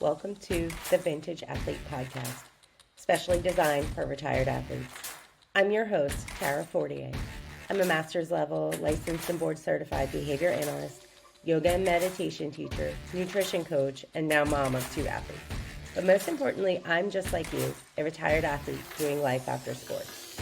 Welcome to the Vintage Athlete Podcast, specially designed for retired athletes. I'm your host, Tara Fortier. I'm a master's level licensed and board certified behavior analyst, yoga and meditation teacher, nutrition coach, and now mom of 2 athletes. But most importantly, I'm just like you, a retired athlete doing life after sports.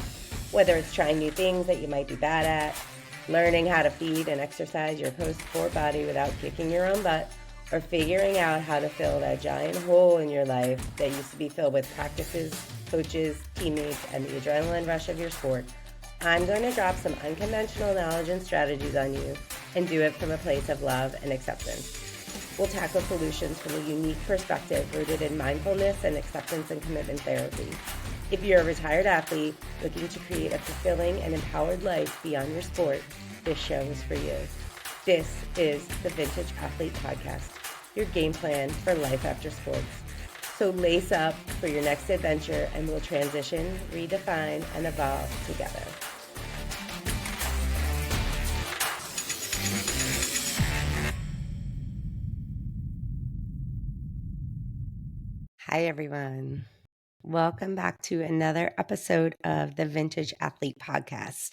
Whether it's trying new things that you might be bad at, learning how to feed and exercise your post-sport body without kicking your own butt, or figuring out how to fill that giant hole in your life that used to be filled with practices, coaches, teammates, and the adrenaline rush of your sport, I'm going to drop some unconventional knowledge and strategies on you and do it from a place of love and acceptance. We'll tackle solutions from a unique perspective rooted in mindfulness and acceptance and commitment therapy. If you're a retired athlete looking to create a fulfilling and empowered life beyond your sport, this show is for you. This is the Vintage Athlete Podcast, your game plan for life after sports. So lace up for your next adventure and we'll transition, redefine, and evolve together. Hi, everyone. Welcome back to another episode of the Vintage Athlete Podcast.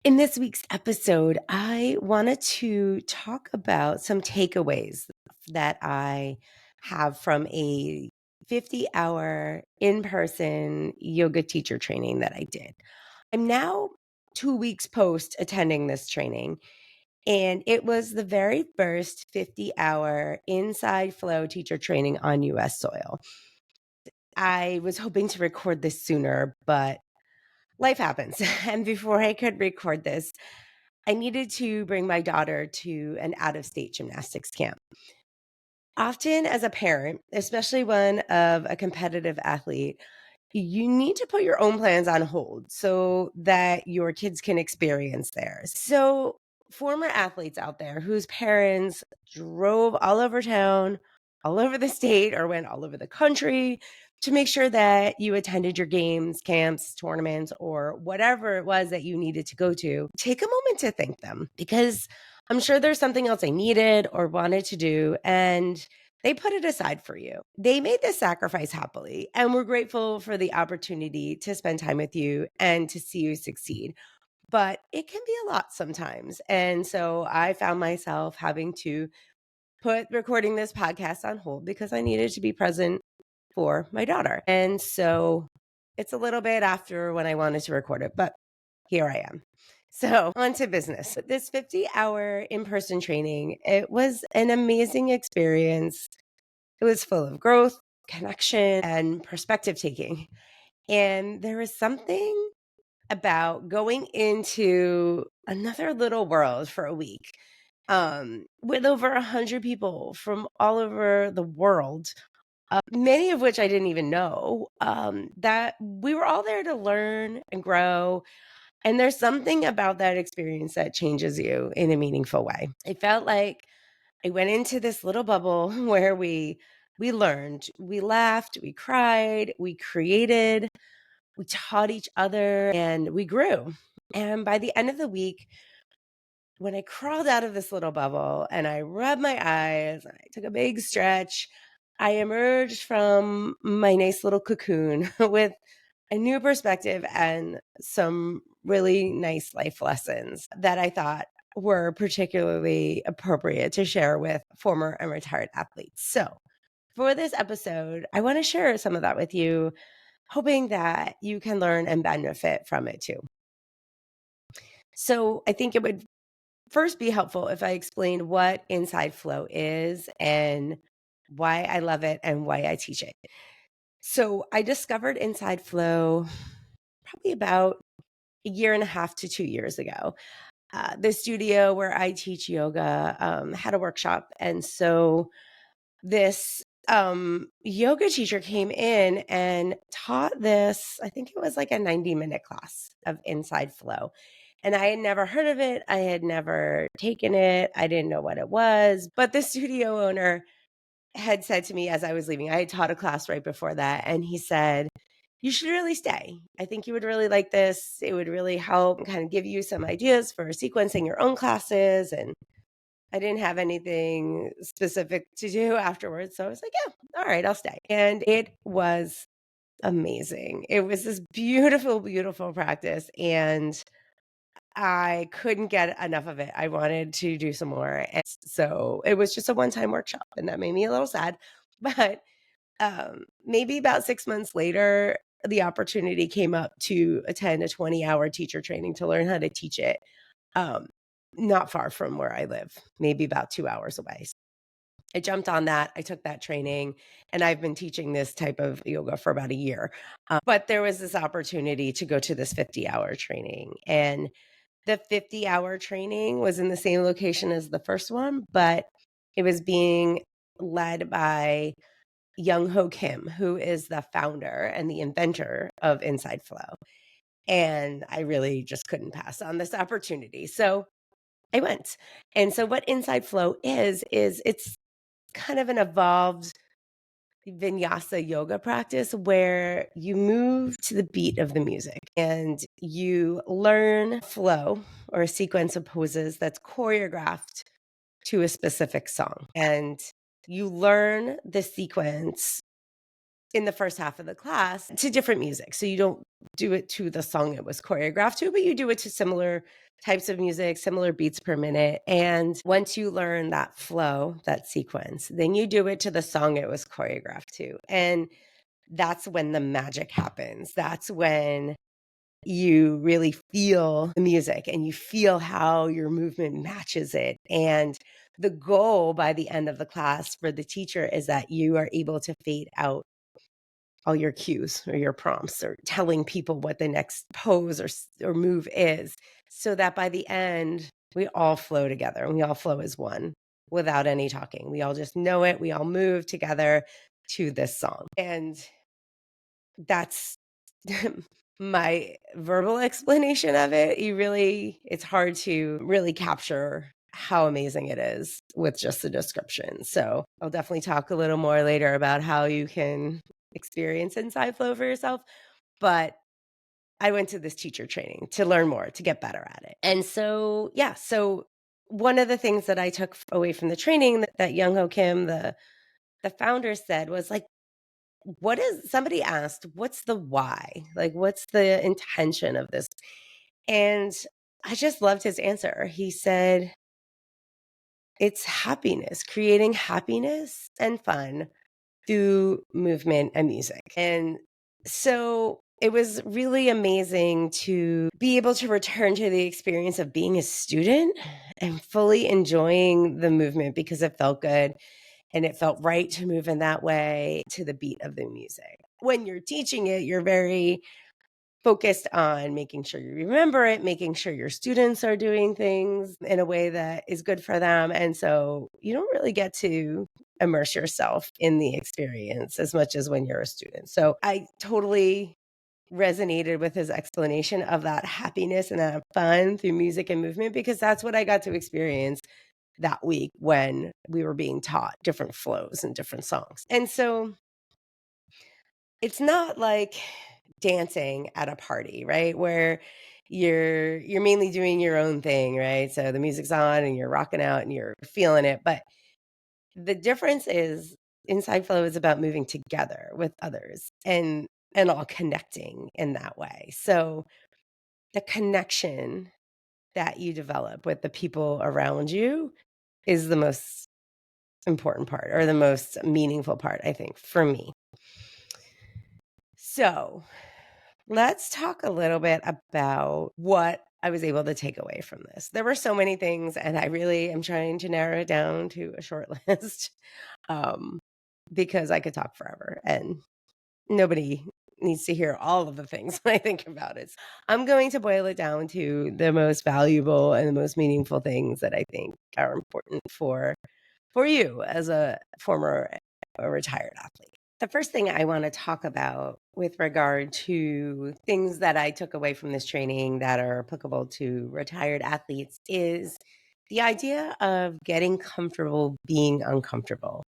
In this week's episode, I wanted to talk about some takeaways that I have from a 50-hour in-person yoga teacher training that I did. I'm now 2 weeks post attending this training, and it was the very first 50-hour inside flow teacher training on US soil. I was hoping to record this sooner, but life happens. And before I could record this, I needed to bring my daughter to an out-of-state gymnastics camp. Often as a parent, especially one of a competitive athlete, you need to put your own plans on hold so that your kids can experience theirs. So former athletes out there whose parents drove all over town, all over the state, or went all over the country to make sure that you attended your games, camps, tournaments, or whatever it was that you needed to go to, take a moment to thank them, because I'm sure there's something else they needed or wanted to do, and they put it aside for you. They made this sacrifice happily, and we're grateful for the opportunity to spend time with you and to see you succeed. But it can be a lot sometimes. And so I found myself having to put recording this podcast on hold because I needed to be present for my daughter. And so it's a little bit after when I wanted to record it, but here I am. So on to business. This 50-hour in-person training, it was an amazing experience. It was full of growth, connection, and perspective taking. And there was something about going into another little world for a week with over 100 people from all over the world, many of which I didn't even know, that we were all there to learn and grow. And there's something about that experience that changes you in a meaningful way. It felt like I went into this little bubble where we learned, we laughed, we cried, we created, we taught each other, and we grew. And by the end of the week, when I crawled out of this little bubble and I rubbed my eyes and I took a big stretch, I emerged from my nice little cocoon with a new perspective and some really nice life lessons that I thought were particularly appropriate to share with former and retired athletes. So, for this episode, I want to share some of that with you, hoping that you can learn and benefit from it too. So, I think it would first be helpful if I explained what inside flow is and why I love it and why I teach it. So, I discovered inside flow probably about a year and a half to 2 years ago. The studio where I teach yoga had a workshop. And so this yoga teacher came in and taught this, I think it was like a 90-minute class of inside flow. And I had never heard of it. I had never taken it. I didn't know what it was. But the studio owner had said to me as I was leaving, I had taught a class right before that. And he said, you should really stay. I think you would really like this. It would really help kind of give you some ideas for sequencing your own classes. And I didn't have anything specific to do afterwards. So I was like, yeah, all right, I'll stay. And it was amazing. It was this beautiful, beautiful practice. And I couldn't get enough of it. I wanted to do some more. And so it was just a one-time workshop, and that made me a little sad. But maybe about 6 months later, the opportunity came up to attend a 20-hour teacher training to learn how to teach it. Um, not far from where I live, maybe about 2 hours away. I jumped on that. I took that training, and I've been teaching this type of yoga for about a year. But there was this opportunity to go to this 50-hour training, and the 50-hour training was in the same location as the first one, but it was being led by Young Ho Kim, who is the founder and the inventor of Inside Flow. And I really just couldn't pass on this opportunity. So I went. And so what Inside Flow is it's kind of an evolved vinyasa yoga practice where you move to the beat of the music and you learn flow or a sequence of poses that's choreographed to a specific song. And you learn the sequence in the first half of the class to different music. So you don't do it to the song it was choreographed to, but you do it to similar types of music, similar beats per minute. And once you learn that flow, that sequence, then you do it to the song it was choreographed to. And that's when the magic happens. That's when you really feel the music and you feel how your movement matches it. And the goal by the end of the class for the teacher is that you are able to fade out all your cues or your prompts or telling people what the next pose or move is, so that by the end we all flow together and we all flow as one without any talking. We all just know it. We all move together to this song. And that's my verbal explanation of it. It's hard to really capture how amazing it is with just the description. So I'll definitely talk a little more later about how you can experience inside flow for yourself. But I went to this teacher training to learn more, to get better at it. And so, yeah, so one of the things that I took away from the training that Young Ho Kim, the founder, said was like, somebody asked, what's the why? Like, what's the intention of this? And I just loved his answer. He said, it's happiness, creating happiness and fun through movement and music. And so it was really amazing to be able to return to the experience of being a student and fully enjoying the movement because it felt good and it felt right to move in that way to the beat of the music. When you're teaching it, you're very focused on making sure you remember it, making sure your students are doing things in a way that is good for them. And so you don't really get to immerse yourself in the experience as much as when you're a student. So I totally resonated with his explanation of that happiness and that fun through music and movement, because that's what I got to experience that week when we were being taught different flows and different songs. And so it's not like dancing at a party, right? Where you're mainly doing your own thing, right? So the music's on and you're rocking out and you're feeling it. But the difference is inside flow is about moving together with others and all connecting in that way. So the connection that you develop with the people around you is the most important part or the most meaningful part, I think, for me. So let's talk a little bit about what I was able to take away from this. There were so many things, and I really am trying to narrow it down to a short list, um, because I could talk forever and nobody needs to hear all of the things when I think about it. I'm going to boil it down to the most valuable and the most meaningful things that I think are important for you as a former or retired athlete. The first thing I want to talk about with regard to things that I took away from this training that are applicable to retired athletes is the idea of getting comfortable being uncomfortable.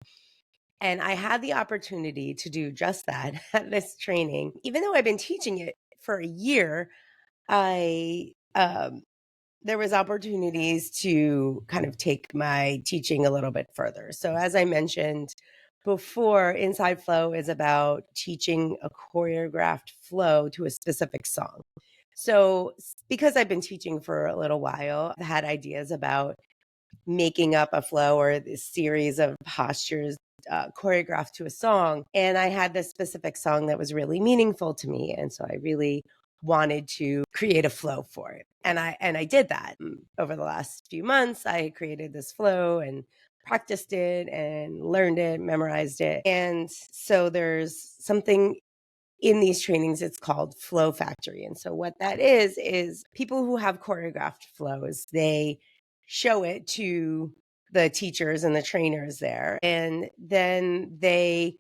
And I had the opportunity to do just that at this training. Even though I've been teaching it for a year, I there was opportunities to kind of take my teaching a little bit further. So as I mentioned before, Inside Flow is about teaching a choreographed flow to a specific song. So because I've been teaching for a little while, I've had ideas about making up a flow or this series of postures choreographed to a song. And I had this specific song that was really meaningful to me. And so I really wanted to create a flow for it. And I did that. Over the last few months. I created this flow and practiced it and learned it, memorized it. And so there's something in these trainings, it's called Flow Factory. And so what that is people who have choreographed flows, they show it to the teachers and the trainers there, and then they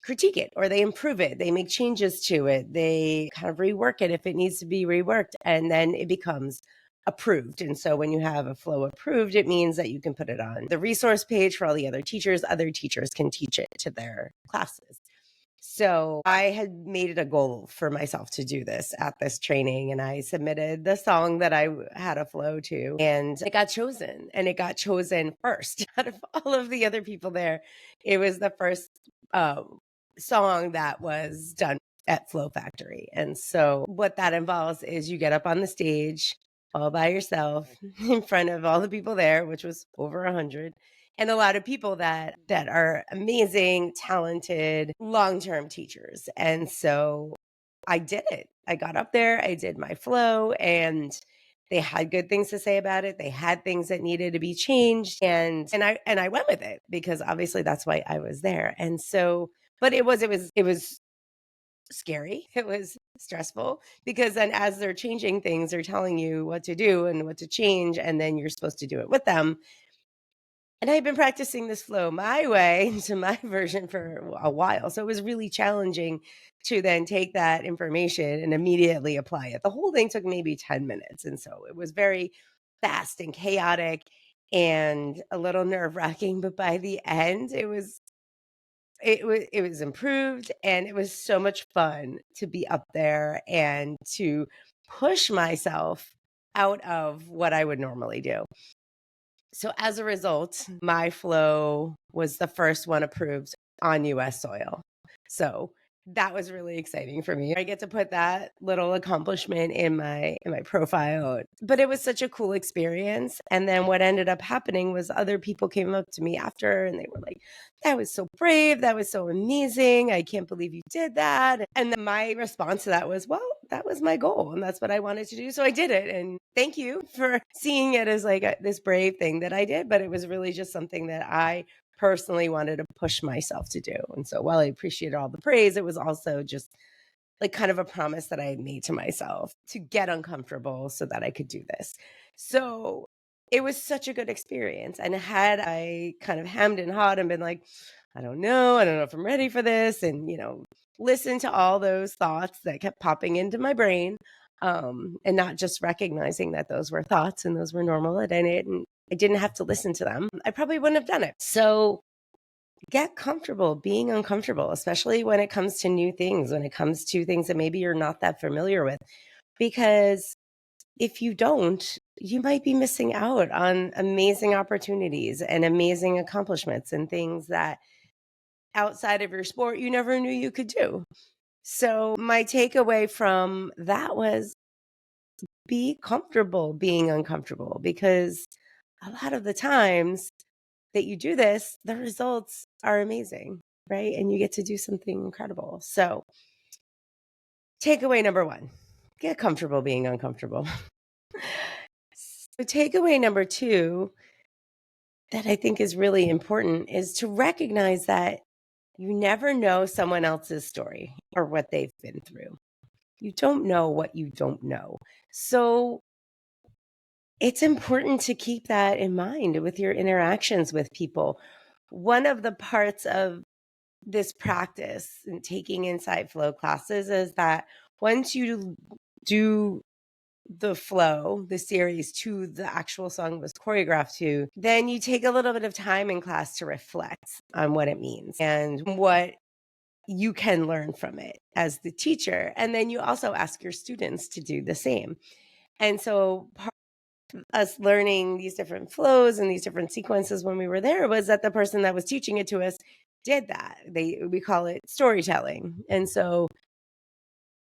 critique it or they improve it. They make changes to it. They kind of rework it if it needs to be reworked, and then it becomes approved. And so when you have a flow approved, it means that you can put it on the resource page for all the other teachers. Other teachers can teach it to their classes. So I had made it a goal for myself to do this at this training, and I submitted the song that I had a flow to, and it got chosen, and it got chosen first out of all of the other people there. It was the first uh, song that was done at Flow Factory. And so what that involves is you get up on the stage all by yourself in front of all the people there, which was over 100, and a lot of people that are amazing, talented, long-term teachers. And so I did it. I got up there, I did my flow, and they had good things to say about it. They had things that needed to be changed, and I went with it because obviously that's why I was there. And so but it was scary. It was stressful because then as they're changing things, they're telling you what to do and what to change, and then you're supposed to do it with them. And I had been practicing this flow my way to my version for a while. So it was really challenging to then take that information and immediately apply it. The whole thing took maybe 10 minutes. And so it was very fast and chaotic and a little nerve-wracking, but by the end it was improved, and it was so much fun to be up there and to push myself out of what I would normally do. So as a result, my flow was the first one approved on US soil. So that was really exciting for me. I get to put that little accomplishment in my profile. But it was such a cool experience. And then what ended up happening was other people came up to me after and they were like, "That was so brave. That was so amazing. I can't believe you did that." And then my response to that was, "Well, that was my goal and that's what I wanted to do. So I did it. And thank you for seeing it as like this brave thing that I did." But it was really just something that I personally wanted to push myself to do. And so while I appreciated all the praise, it was also just like kind of a promise that I had made to myself to get uncomfortable so that I could do this. So it was such a good experience. And had I kind of hemmed and hawed and been like, I don't know if I'm ready for this, and, listen to all those thoughts that kept popping into my brain, and not just recognizing that those were thoughts and those were normal, and I didn't have to listen to them, I probably wouldn't have done it. So get comfortable being uncomfortable, especially when it comes to new things, when it comes to things that maybe you're not that familiar with. Because if you don't, you might be missing out on amazing opportunities and amazing accomplishments and things that outside of your sport you never knew you could do. So, my takeaway from that was be comfortable being uncomfortable because a lot of the times that you do this, the results are amazing, right? And you get to do something incredible. So, takeaway number one, get comfortable being uncomfortable. So, takeaway number two, that I think is really important, is to recognize that you never know someone else's story or what they've been through. You don't know what you don't know. So, it's important to keep that in mind with your interactions with people. One of the parts of this practice and taking Insight Flow classes is that once you do the flow, the series to the actual song was choreographed to, then you take a little bit of time in class to reflect on what it means and what you can learn from it as the teacher. And then you also ask your students to do the same. And so us learning these different flows and these different sequences when we were there was that the person that was teaching it to us did that. We call it storytelling. And so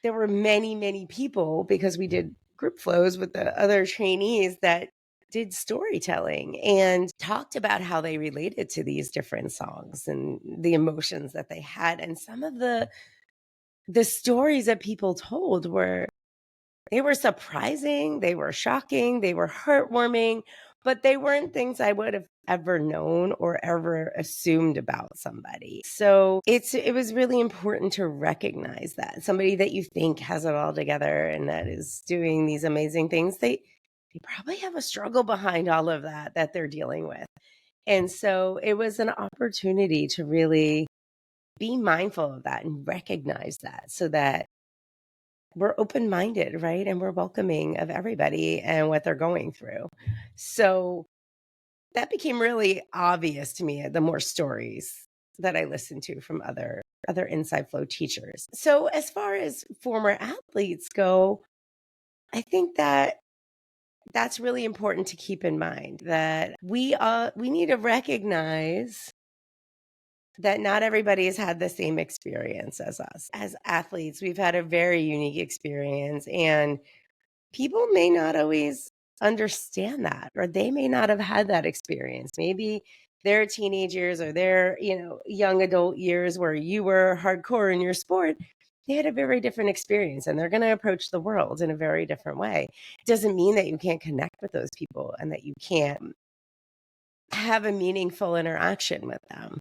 there were many, many people, because we did group flows with the other trainees, that did storytelling and talked about how they related to these different songs and the emotions that they had. And some of the stories that people told were, they were surprising, they were shocking, they were heartwarming, but they weren't things I would have ever known or ever assumed about somebody. So it was really important to recognize that somebody that you think has it all together and that is doing these amazing things, they probably have a struggle behind all of that they're dealing with. And so it was an opportunity to really be mindful of that and recognize that, so that we're open-minded, right? And we're welcoming of everybody and what they're going through. So that became really obvious to me, the more stories that I listened to from other inside flow teachers. So as far as former athletes go, I think that that's really important to keep in mind, that we need to recognize that not everybody has had the same experience as us. As athletes, we've had a very unique experience, and people may not always understand that, or they may not have had that experience. Maybe their teenage years or their, young adult years where you were hardcore in your sport, they had a very different experience, and they're going to approach the world in a very different way. It doesn't mean that you can't connect with those people and that you can't have a meaningful interaction with them.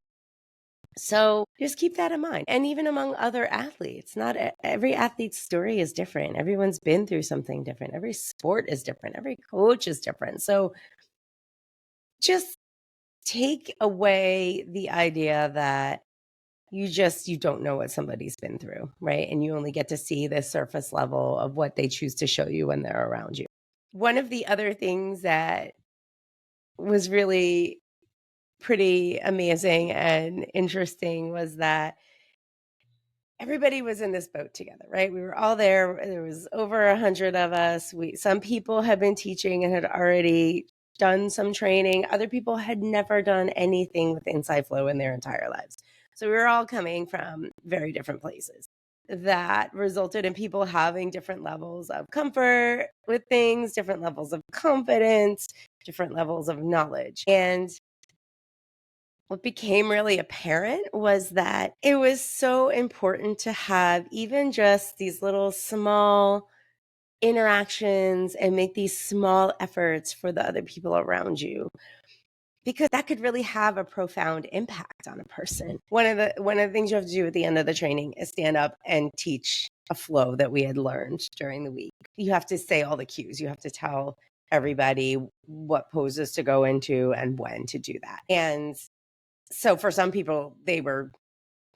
So just keep that in mind. And even among other athletes, not every athlete's story is different. Everyone's been through something different. Every sport is different. Every coach is different. So just take away the idea that you don't know what somebody's been through, right? And you only get to see the surface level of what they choose to show you when they're around you. One of the other things that was really pretty amazing and interesting was that everybody was in this boat together, right? We were all there. There was over 100 of us. Some people had been teaching and had already done some training. Other people had never done anything with Inside Flow in their entire lives. So we were all coming from very different places. That resulted in people having different levels of comfort with things, different levels of confidence, different levels of knowledge. And what became really apparent was that it was so important to have even just these little small interactions and make these small efforts for the other people around you, because that could really have a profound impact on a person. One of the things you have to do at the end of the training is stand up and teach a flow that we had learned during the week. You have to say all the cues. You have to tell everybody what poses to go into and when to do that. And so for some people, they were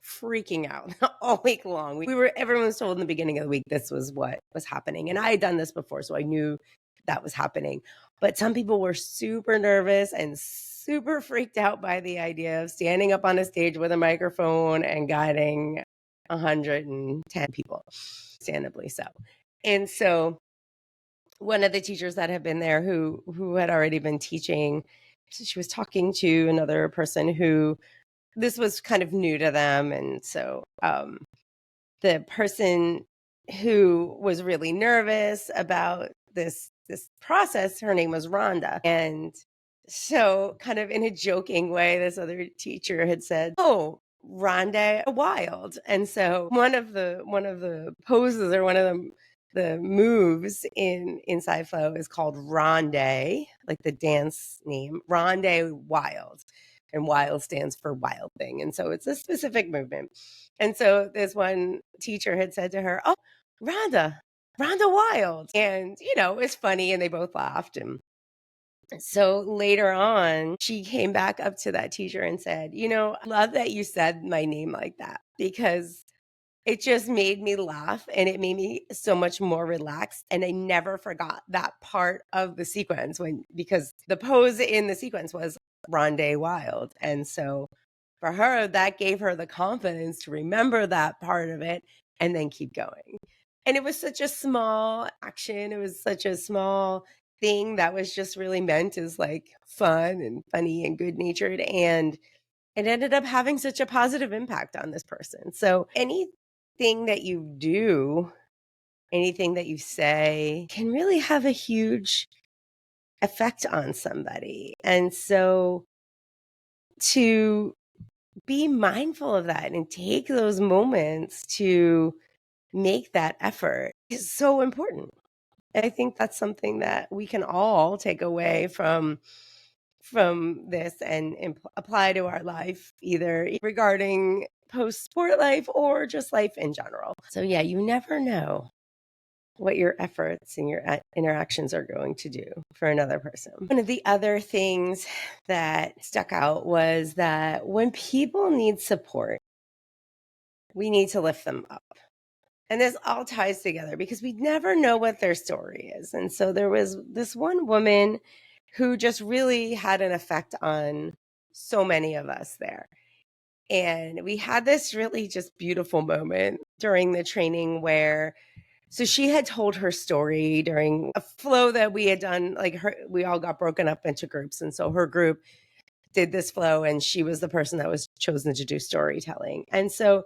freaking out all week long. Everyone was told in the beginning of the week this was what was happening. And I had done this before, so I knew that was happening. But some people were super nervous and super freaked out by the idea of standing up on a stage with a microphone and guiding 110 people, understandably so. And so one of the teachers that had been there who had already been teaching, she was talking to another person who this was kind of new to them. And so the person who was really nervous about this process, her name was Rhonda. And so kind of in a joking way, this other teacher had said, "Oh, Rhonda Wild." And so one of the poses, or one of the moves in Inside Flow is called Ronde, like the dance name, Ronde Wild. And wild stands for wild thing. And so it's a specific movement. And so this one teacher had said to her, "Oh, Rhonda Wild." And, it's funny, and they both laughed. And so later on, she came back up to that teacher and said, "I love that you said my name like that, because it just made me laugh and it made me so much more relaxed. And I never forgot that part of the sequence, because the pose in the sequence was Ronde Wild. And so for her, that gave her the confidence to remember that part of it and then keep going. And it was such a small action. It was such a small thing that was just really meant as like fun and funny and good natured. And it ended up having such a positive impact on this person. So anything that you do, anything that you say can really have a huge effect on somebody. And so to be mindful of that and take those moments to make that effort is so important. I think that's something that we can all take away from this and apply to our life, either regarding post sport life or just life in general. So yeah, you never know what your efforts and your interactions are going to do for another person. One of the other things that stuck out was that when people need support, we need to lift them up. And this all ties together because we never know what their story is. And so there was this one woman who just really had an effect on so many of us there. And we had this really just beautiful moment during the training where so she had told her story during a flow that we had done, like we all got broken up into groups. And so her group did this flow and she was the person that was chosen to do storytelling. And so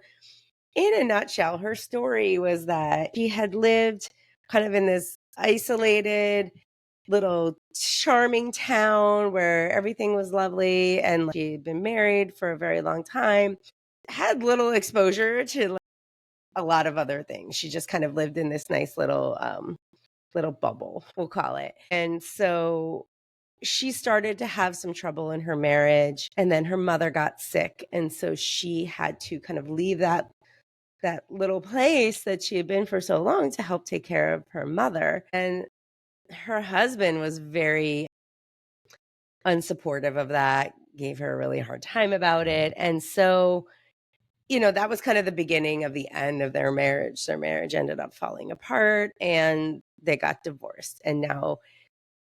in a nutshell, her story was that she had lived kind of in this isolated little charming town where everything was lovely and she had been married for a very long time, had little exposure to a lot of other things. She just kind of lived in this nice little bubble, we'll call it. And so she started to have some trouble in her marriage and then her mother got sick and so she had to kind of leave that little place that she had been for so long to help take care of her mother. And her husband was very unsupportive of that, gave her a really hard time about it. And so, that was kind of the beginning of the end of their marriage. Their marriage ended up falling apart and they got divorced. And now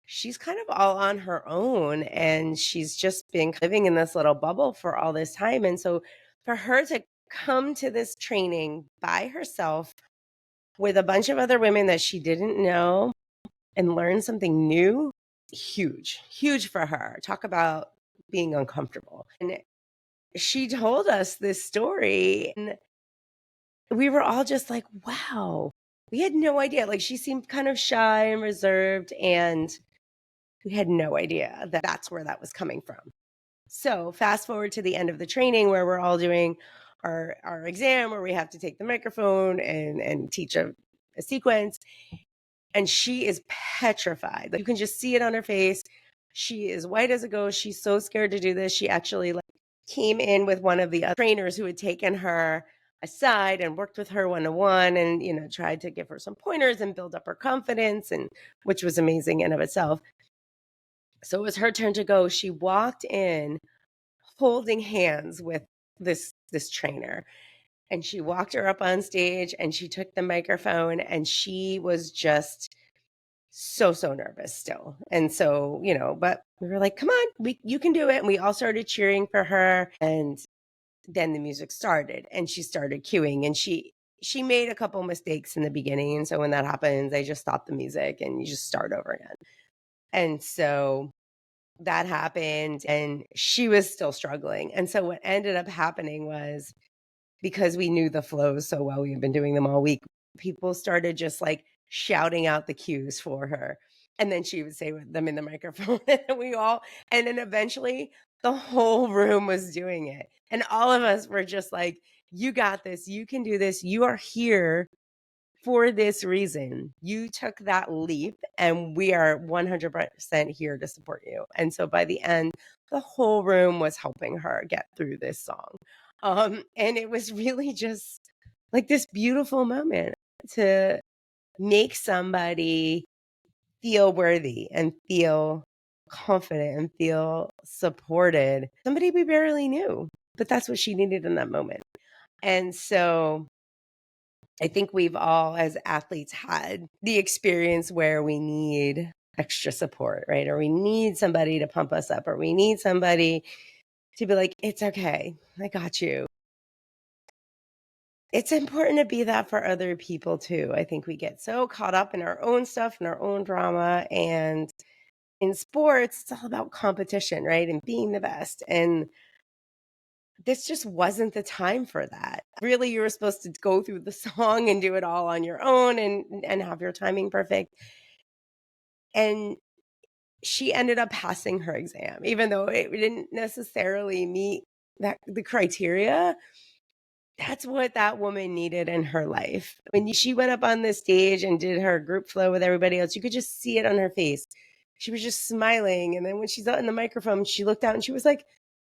she's kind of all on her own and she's just been living in this little bubble for all this time. And so for her to come to this training by herself with a bunch of other women that she didn't know and learn something new, huge for her. Talk about being uncomfortable. And she told us this story and we were all just like, wow, we had no idea. Like she seemed kind of shy and reserved and we had no idea that that's where that was coming from. So fast forward to the end of the training where we're all doing our exam where we have to take the microphone and teach a sequence. And she is petrified. Like you can just see it on her face. She is white as a ghost. She's so scared to do this. She actually came in with one of the trainers who had taken her aside and worked with her one-on-one and tried to give her some pointers and build up her confidence, and which was amazing in of itself. So it was her turn to go. She walked in holding hands with this trainer. And she walked her up on stage and she took the microphone and she was just so nervous still. And so, but we were like, come on, you can do it. And we all started cheering for her. And then the music started and she started cueing and she made a couple mistakes in the beginning. And so when that happens, they just stop the music and you just start over again. And so that happened and she was still struggling. And so what ended up happening was because we knew the flows so well, we had been doing them all week, people started just like shouting out the cues for her. And then she would say them in the microphone and and then eventually the whole room was doing it. And all of us were just like, you got this, you can do this, you are here for this reason. You took that leap and we are 100% here to support you. And so by the end, the whole room was helping her get through this song. And it was really just like this beautiful moment to make somebody feel worthy and feel confident and feel supported. Somebody we barely knew, but that's what she needed in that moment. And so I think we've all, as athletes, had the experience where we need extra support, right? Or we need somebody to pump us up, or we need somebody to be like, it's okay, I got you. it's important to be that for other people too. I think we get so caught up in our own stuff and our own drama. And in sports, it's all about competition, right? And being the best. And this just wasn't the time for that. Really, you were supposed to go through the song and do it all on your own and have your timing perfect. And she ended up passing her exam, even though it didn't necessarily meet the criteria. That's what that woman needed in her life. When she went up on the stage and did her group flow with everybody else, you could just see it on her face. She was just smiling. And then when she's out in the microphone, she looked out and she was like,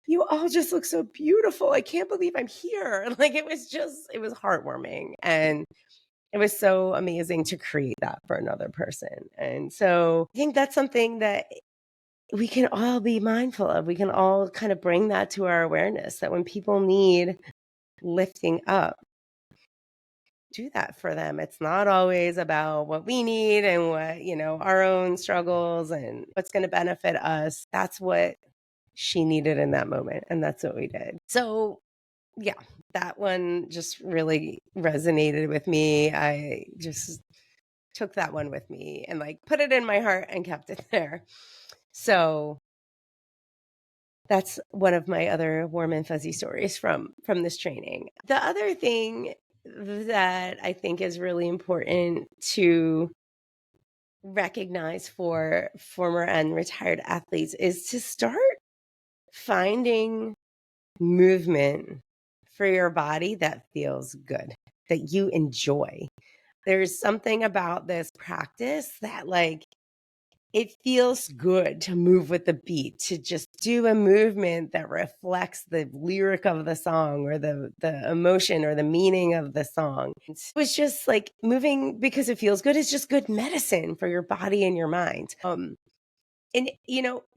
"You all just look so beautiful. I can't believe I'm here." Like it was heartwarming. And it was so amazing to create that for another person. And so I think that's something that we can all be mindful of. We can all kind of bring that to our awareness that when people need lifting up, do that for them. It's not always about what we need and what, our own struggles and what's going to benefit us. That's what she needed in that moment. And that's what we did. So, yeah, that one just really resonated with me. I just took that one with me and like put it in my heart and kept it there. So, that's one of my other warm and fuzzy stories from this training. The other thing that I think is really important to recognize for former and retired athletes is to start finding movement for your body that feels good, that you enjoy. There's something about this practice that it feels good to move with the beat, to just do a movement that reflects the lyric of the song or the emotion or the meaning of the song. It was just like moving because it feels good is just good medicine for your body and your mind. And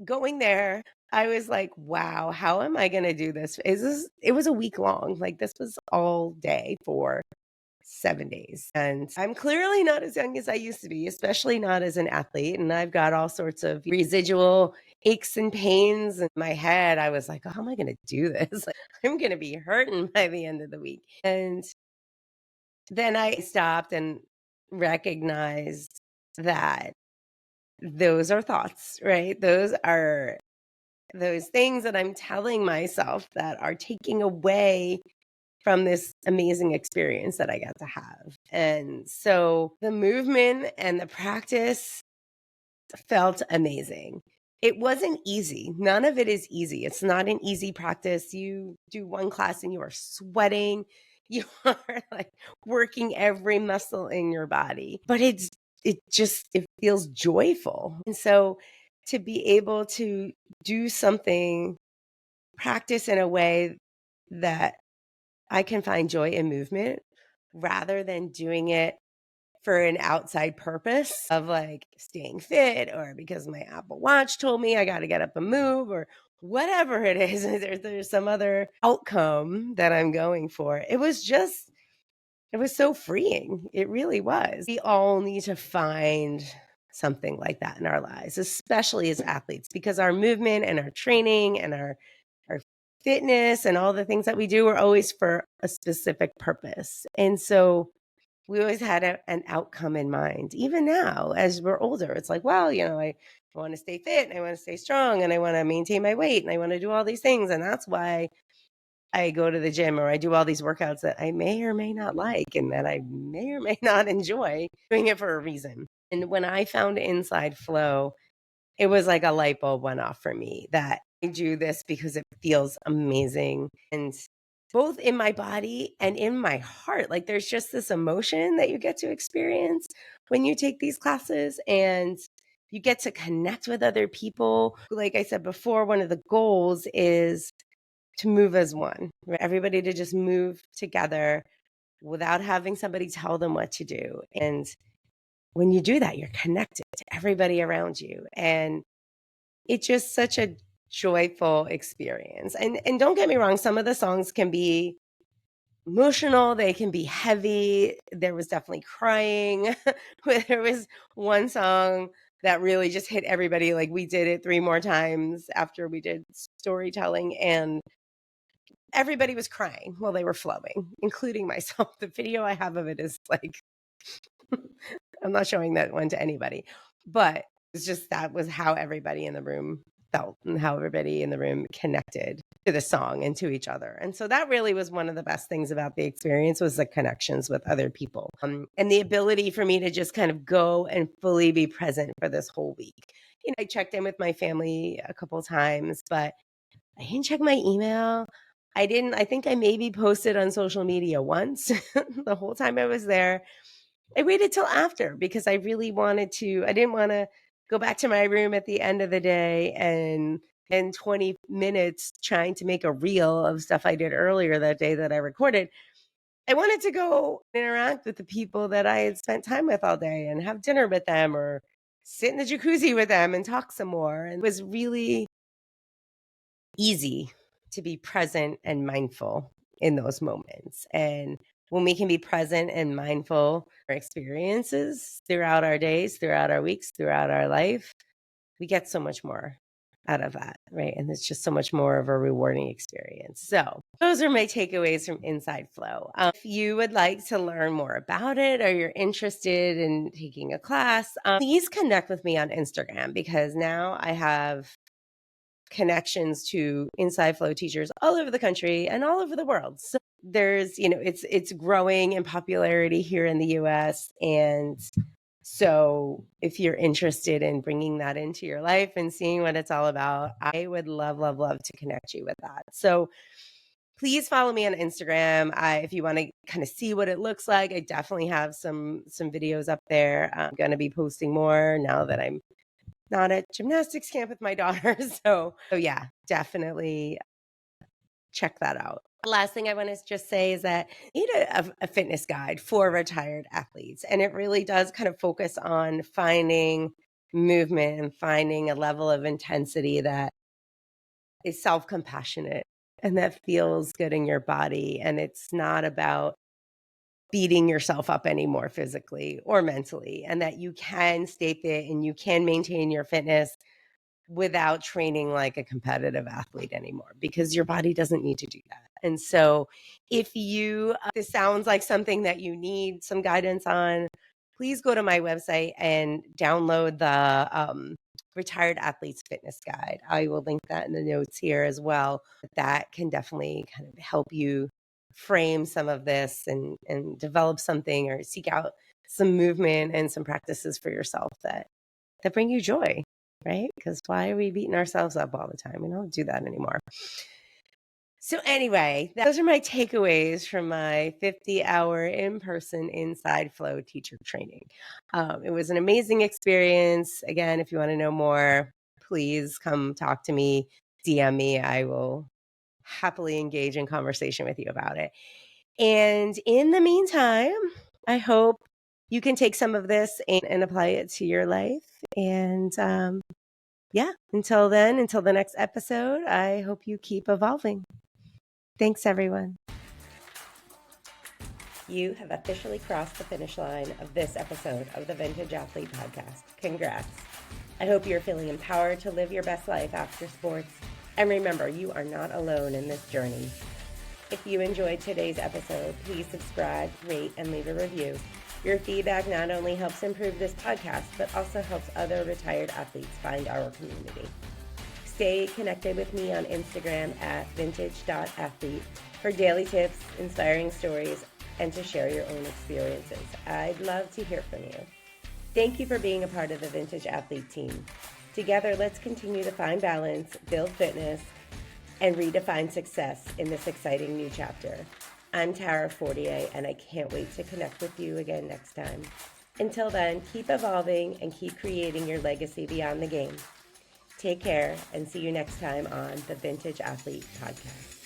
going there, I was like, wow, how am I going to do this? It was a week long. Like this was all day for 7 days. And I'm clearly not as young as I used to be, especially not as an athlete. And I've got all sorts of residual aches and pains in my head. I was like, oh, how am I going to do this? Like, I'm going to be hurting by the end of the week. And then I stopped and recognized that those are thoughts, right? Those are those things that I'm telling myself that are taking away from this amazing experience that I got to have. And so the movement and the practice felt amazing. It wasn't easy. None of it is easy. It's not an easy practice. You do one class and you are sweating. You are like working every muscle in your body, but it feels joyful. And so to be able to do something, practice in a way that I can find joy in movement rather than doing it for an outside purpose of like staying fit or because my Apple Watch told me I got to get up and move or whatever it is. There's some other outcome that I'm going for. It was so freeing. It really was. We all need to find something like that in our lives, especially as athletes, because our movement and our training and our fitness and all the things that we do are always for a specific purpose. And so we always had an outcome in mind. Even now, as we're older, it's like, well, I want to stay fit and I want to stay strong and I want to maintain my weight and I want to do all these things. And that's why I go to the gym or I do all these workouts that I may or may not like and that I may or may not enjoy, doing it for a reason. And when I found Inside Flow, it was like a light bulb went off for me that I do this because it feels amazing. And both in my body and in my heart, like there's just this emotion that you get to experience when you take these classes and you get to connect with other people. Like I said before, one of the goals is to move as one, right? Everybody to just move together without having somebody tell them what to do. And when you do that, you're connected to everybody around you. And it's just such a joyful experience. And don't get me wrong, some of the songs can be emotional, they can be heavy. There was definitely crying. There was one song that really just hit everybody. Like we did it 3 more times after we did storytelling and everybody was crying while they were flowing, including myself. The video I have of it is like, I'm not showing that one to anybody, but it's just that was how everybody in the room felt and how everybody in the room connected to the song and to each other. And so that really was one of the best things about the experience was the connections with other people and the ability for me to just kind of go and fully be present for this whole week. I checked in with my family a couple times, but I didn't check my email. I think I maybe posted on social media once the whole time I was there. I waited till after because I didn't want to go back to my room at the end of the day and 20 minutes trying to make a reel of stuff I did earlier that day that I recorded. I wanted to go interact with the people that I had spent time with all day and have dinner with them or sit in the jacuzzi with them and talk some more. And it was really easy to be present and mindful in those moments. And when we can be present and mindful for experiences throughout our days, throughout our weeks, throughout our life, we get so much more out of that, right? And it's just so much more of a rewarding experience. So those are my takeaways from Inside Flow. If you would like to learn more about it or you're interested in taking a class, please connect with me on Instagram because now I have connections to Inside Flow teachers all over the country and all over the world. So there's, it's growing in popularity here in the US. And so if you're interested in bringing that into your life and seeing what it's all about, I would love, love, love to connect you with that. So please follow me on Instagram. If you want to kind of see what it looks like, I definitely have some videos up there. I'm going to be posting more now that I'm not at gymnastics camp with my daughter. So yeah, definitely check that out. The last thing I want to just say is that I need a fitness guide for retired athletes. And it really does kind of focus on finding movement and finding a level of intensity that is self-compassionate and that feels good in your body. And it's not about beating yourself up anymore physically or mentally, and that you can stay fit and you can maintain your fitness without training like a competitive athlete anymore because your body doesn't need to do that. And so if this sounds like something that you need some guidance on, please go to my website and download the Retired Athletes Fitness Guide. I will link that in the notes here as well. That can definitely kind of help you frame some of this and develop something or seek out some movement and some practices for yourself that bring you joy, right? Because why are we beating ourselves up all the time? We don't do that anymore. So anyway, those are my takeaways from my 50-hour in-person Inside Flow teacher training. It was an amazing experience. Again, if you want to know more, please come talk to me, DM me. I will happily engage in conversation with you about it. And in the meantime, I hope you can take some of this and apply it to your life. And yeah, until then, until the next episode, I hope you keep evolving. Thanks, everyone. You have officially crossed the finish line of this episode of the Vintage Athlete Podcast. Congrats. I hope you're feeling empowered to live your best life after sports. And remember, you are not alone in this journey. If you enjoyed today's episode, please subscribe, rate, and leave a review. Your feedback not only helps improve this podcast, but also helps other retired athletes find our community. Stay connected with me on Instagram at vintage.athlete for daily tips, inspiring stories, and to share your own experiences. I'd love to hear from you. Thank you for being a part of the Vintage Athlete team. Together, let's continue to find balance, build fitness, and redefine success in this exciting new chapter. I'm Tara Fortier, and I can't wait to connect with you again next time. Until then, keep evolving and keep creating your legacy beyond the game. Take care, and see you next time on the Vintage Athlete Podcast.